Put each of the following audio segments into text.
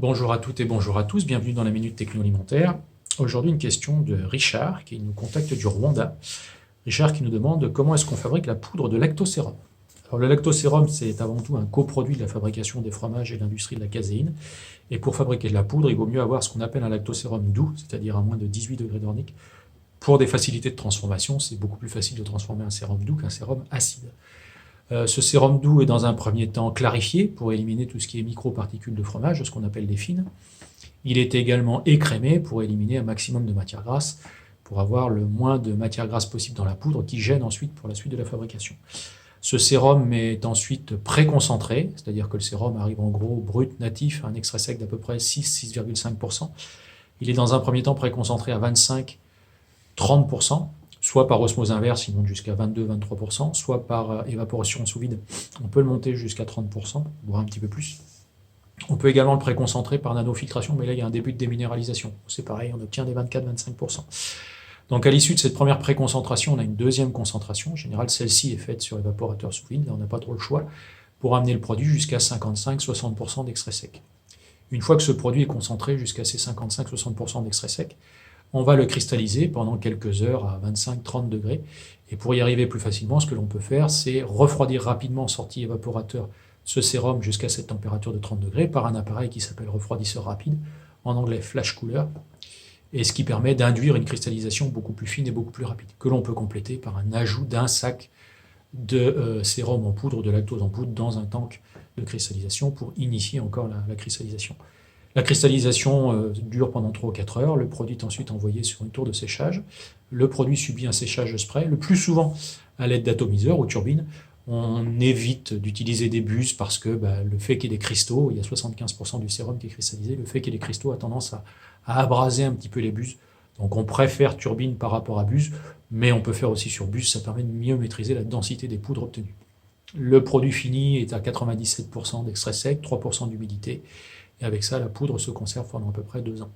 Bonjour à toutes et bonjour à tous, bienvenue dans la Minute Techno Alimentaire. Aujourd'hui, une question de Richard qui nous contacte du Rwanda. Richard qui nous demande comment est-ce qu'on fabrique la poudre de lactosérum. Alors, le lactosérum, c'est avant tout un coproduit de la fabrication des fromages et de l'industrie de la caséine. Et pour fabriquer de la poudre, il vaut mieux avoir ce qu'on appelle un lactosérum doux, c'est-à-dire à moins de 18 degrés Nordiques. Pour des facilités de transformation, c'est beaucoup plus facile de transformer un sérum doux qu'un sérum acide. Ce sérum doux est dans un premier temps clarifié pour éliminer tout ce qui est microparticules de fromage, ce qu'on appelle les fines. Il est également écrémé pour éliminer un maximum de matière grasse, pour avoir le moins de matière grasse possible dans la poudre qui gêne ensuite pour la suite de la fabrication. Ce sérum est ensuite préconcentré, c'est-à-dire que le sérum arrive en gros brut, natif, à un extrait sec d'à peu près 6,5%. Il est dans un premier temps préconcentré à 25-30%, soit par osmose inverse, il monte jusqu'à 22-23%, soit par évaporation sous vide, on peut le monter jusqu'à 30%, voire un petit peu plus. On peut également le préconcentrer par nanofiltration, mais là il y a un début de déminéralisation. C'est pareil, on obtient des 24-25%. Donc à l'issue de cette première préconcentration, on a une deuxième concentration. En général, celle-ci est faite sur évaporateur sous vide, là on n'a pas trop le choix, pour amener le produit jusqu'à 55-60% d'extrait sec. Une fois que ce produit est concentré jusqu'à ces 55-60% d'extrait sec, on va le cristalliser pendant quelques heures à 25-30 degrés. Et pour y arriver plus facilement, ce que l'on peut faire, c'est refroidir rapidement en sortie évaporateur ce sérum jusqu'à cette température de 30 degrés par un appareil qui s'appelle refroidisseur rapide, en anglais flash cooler, et ce qui permet d'induire une cristallisation beaucoup plus fine et beaucoup plus rapide, que l'on peut compléter par un ajout d'un sac de sérum en poudre, de lactose en poudre, dans un tank de cristallisation pour initier encore la cristallisation. La cristallisation dure pendant 3 ou 4 heures, le produit est ensuite envoyé sur une tour de séchage, le produit subit un séchage de spray, le plus souvent à l'aide d'atomiseurs ou turbines. On évite d'utiliser des buses parce que le fait qu'il y ait des cristaux, il y a 75% du sérum qui est cristallisé, le fait qu'il y ait des cristaux a tendance à abraser un petit peu les buses. Donc on préfère turbine par rapport à buse, mais on peut faire aussi sur buse, ça permet de mieux maîtriser la densité des poudres obtenues. Le produit fini est à 97% d'extrait sec, 3% d'humidité, et avec ça, la poudre se conserve pendant à peu près 2 ans.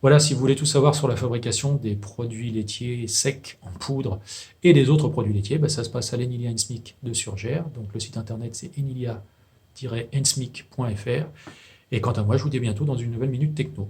Voilà, si vous voulez tout savoir sur la fabrication des produits laitiers secs en poudre et des autres produits laitiers, ça se passe à l'Enilia Ensmic de Surgères. Donc le site internet c'est enilia-ensmic.fr. Et quant à moi, je vous dis à bientôt dans une nouvelle Minute Techno.